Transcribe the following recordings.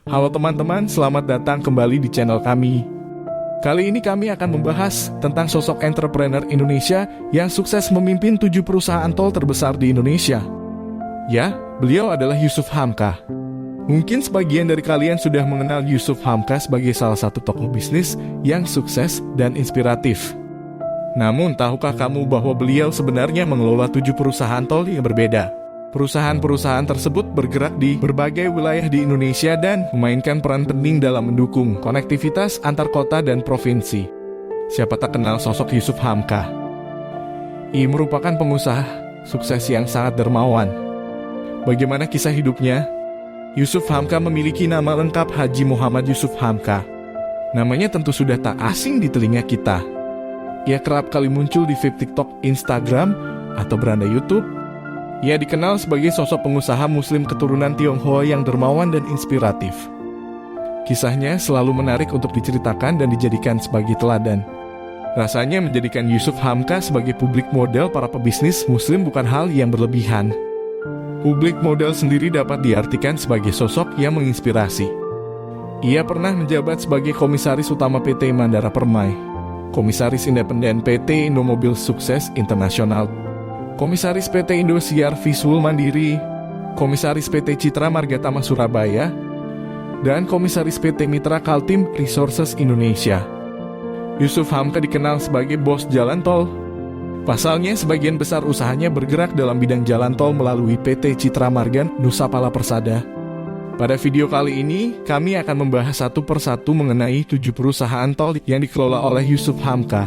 Halo teman-teman, selamat datang kembali di channel kami. Kali ini kami akan membahas tentang sosok entrepreneur Indonesia yang sukses memimpin 7 perusahaan tol terbesar di Indonesia. Ya, beliau adalah Yusuf Hamka. Mungkin sebagian dari kalian sudah mengenal Yusuf Hamka sebagai salah satu tokoh bisnis yang sukses dan inspiratif. Namun, tahukah kamu bahwa beliau sebenarnya mengelola 7 perusahaan tol yang berbeda? Perusahaan-perusahaan tersebut bergerak di berbagai wilayah di Indonesia dan memainkan peran penting dalam mendukung konektivitas antar kota dan provinsi. Siapa tak kenal sosok Yusuf Hamka? Ia merupakan pengusaha sukses yang sangat dermawan. Bagaimana kisah hidupnya? Yusuf Hamka memiliki nama lengkap Haji Muhammad Yusuf Hamka. Namanya tentu sudah tak asing di telinga kita. Ia kerap kali muncul di feed TikTok, Instagram, atau beranda YouTube. Ia dikenal sebagai sosok pengusaha muslim keturunan Tionghoa yang dermawan dan inspiratif. Kisahnya selalu menarik untuk diceritakan dan dijadikan sebagai teladan. Rasanya menjadikan Yusuf Hamka sebagai publik model para pebisnis muslim bukan hal yang berlebihan. Publik model sendiri dapat diartikan sebagai sosok yang menginspirasi. Ia pernah menjabat sebagai Komisaris Utama PT Mandara Permai, Komisaris Independen PT Indomobil Sukses Internasional, Komisaris PT Indosiar Visual Mandiri, Komisaris PT Citra Margatama Surabaya, dan Komisaris PT Mitra Kaltim Resources Indonesia. Yusuf Hamka dikenal sebagai bos jalan tol. Pasalnya, sebagian besar usahanya bergerak dalam bidang jalan tol melalui PT Citra Marga Nusa Pala Persada. Pada video kali ini, kami akan membahas satu persatu mengenai 7 perusahaan tol yang dikelola oleh Yusuf Hamka.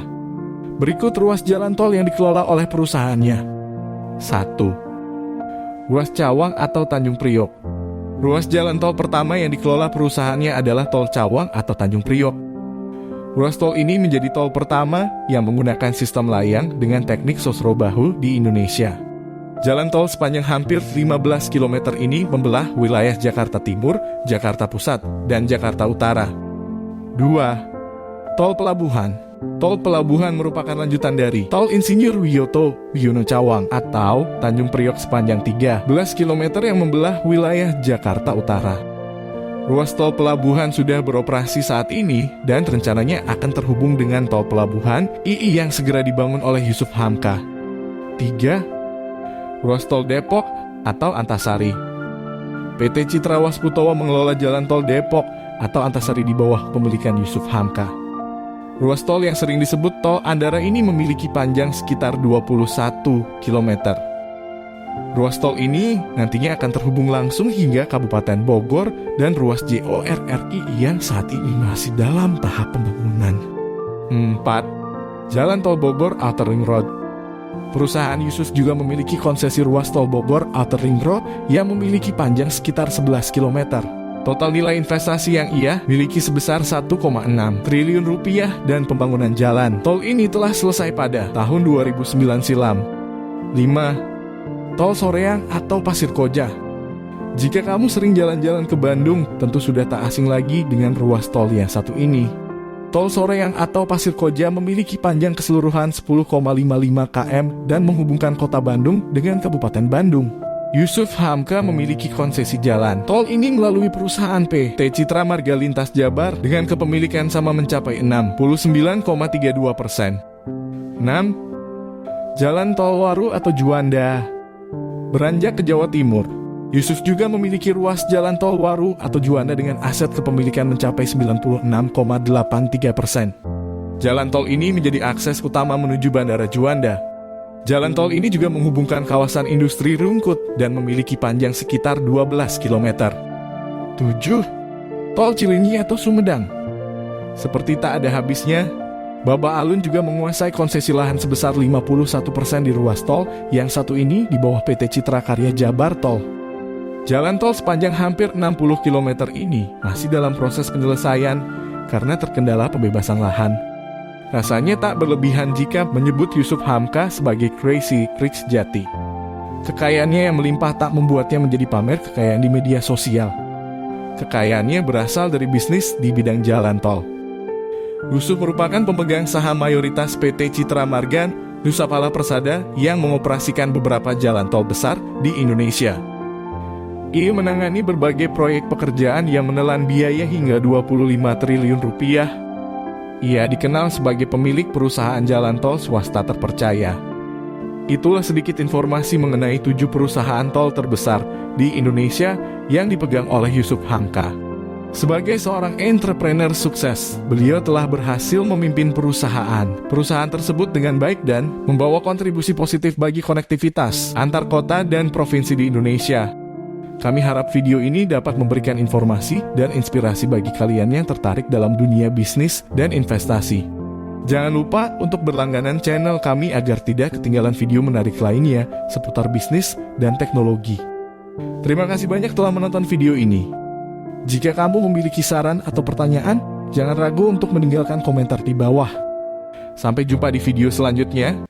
Berikut ruas jalan tol yang dikelola oleh perusahaannya. 1. Ruas Cawang atau Tanjung Priok. Ruas jalan tol pertama yang dikelola perusahaannya adalah Tol Cawang atau Tanjung Priok. Ruas tol ini menjadi tol pertama yang menggunakan sistem layang dengan teknik sosro bahu di Indonesia. Jalan tol sepanjang hampir 15 km ini membelah wilayah Jakarta Timur, Jakarta Pusat, dan Jakarta Utara. 2. Tol Pelabuhan. Tol Pelabuhan merupakan lanjutan dari Tol Insinyur Wiyoto Wiono Cawang atau Tanjung Priok sepanjang 13 km yang membelah wilayah Jakarta Utara. Ruas Tol Pelabuhan sudah beroperasi saat ini dan rencananya akan terhubung dengan Tol Pelabuhan II yang segera dibangun oleh Yusuf Hamka. 3. Ruas Tol Depok atau Antasari. PT Citra Wasputowo mengelola Jalan Tol Depok atau Antasari di bawah pemilikan Yusuf Hamka. Ruas tol yang sering disebut Tol Andara ini memiliki panjang sekitar 21 km. Ruas tol ini nantinya akan terhubung langsung hingga Kabupaten Bogor dan ruas JORRI yang saat ini masih dalam tahap pembangunan. 4. Jalan Tol Bogor Outer Ring Road. Perusahaan Yusuf juga memiliki konsesi ruas tol Bogor Outer Ring Road yang memiliki panjang sekitar 11 km. Total nilai investasi yang ia miliki sebesar 1,6 triliun rupiah dan pembangunan jalan tol ini telah selesai pada tahun 2009 silam. 5. Tol Soreang atau Pasir Koja. Jika kamu sering jalan-jalan ke Bandung, tentu sudah tak asing lagi dengan ruas tol yang satu ini. Tol Soreang atau Pasir Koja memiliki panjang keseluruhan 10,55 km dan menghubungkan kota Bandung dengan Kabupaten Bandung. Yusuf Hamka memiliki konsesi jalan tol ini melalui perusahaan PT Citra Marga Lintas Jabar dengan kepemilikan sama mencapai 69,32%. 6. Jalan Tol Waru atau Juanda. Beranjak ke Jawa Timur, Yusuf juga memiliki ruas Jalan Tol Waru atau Juanda dengan aset kepemilikan mencapai 96,83%. Jalan tol ini menjadi akses utama menuju Bandara Juanda. Jalan tol ini juga menghubungkan kawasan industri Rungkut dan memiliki panjang sekitar 12 km. 7. Tol Cilenyi atau Sumedang. Seperti tak ada habisnya, Baba Alun juga menguasai konsesi lahan sebesar 51% di ruas tol yang satu ini di bawah PT Citra Karya Jabar Tol. Jalan tol sepanjang hampir 60 km ini masih dalam proses penyelesaian karena terkendala pembebasan lahan. Rasanya tak berlebihan jika menyebut Yusuf Hamka sebagai crazy rich jati. Kekayaannya yang melimpah tak membuatnya menjadi pamer kekayaan di media sosial. Kekayaannya berasal dari bisnis di bidang jalan tol. Yusuf merupakan pemegang saham mayoritas PT Citra Marga Nusa Pala Persada yang mengoperasikan beberapa jalan tol besar di Indonesia. Ia menangani berbagai proyek pekerjaan yang menelan biaya hingga 25 triliun rupiah. Ia dikenal sebagai pemilik perusahaan jalan tol swasta terpercaya. Itulah sedikit informasi mengenai 7 perusahaan tol terbesar di Indonesia yang dipegang oleh Yusuf Hamka. Sebagai seorang entrepreneur sukses, beliau telah berhasil memimpin perusahaan tersebut dengan baik dan membawa kontribusi positif bagi konektivitas antar kota dan provinsi di Indonesia. Kami harap video ini dapat memberikan informasi dan inspirasi bagi kalian yang tertarik dalam dunia bisnis dan investasi. Jangan lupa untuk berlangganan channel kami agar tidak ketinggalan video menarik lainnya seputar bisnis dan teknologi. Terima kasih banyak telah menonton video ini. Jika kamu memiliki saran atau pertanyaan, jangan ragu untuk meninggalkan komentar di bawah. Sampai jumpa di video selanjutnya.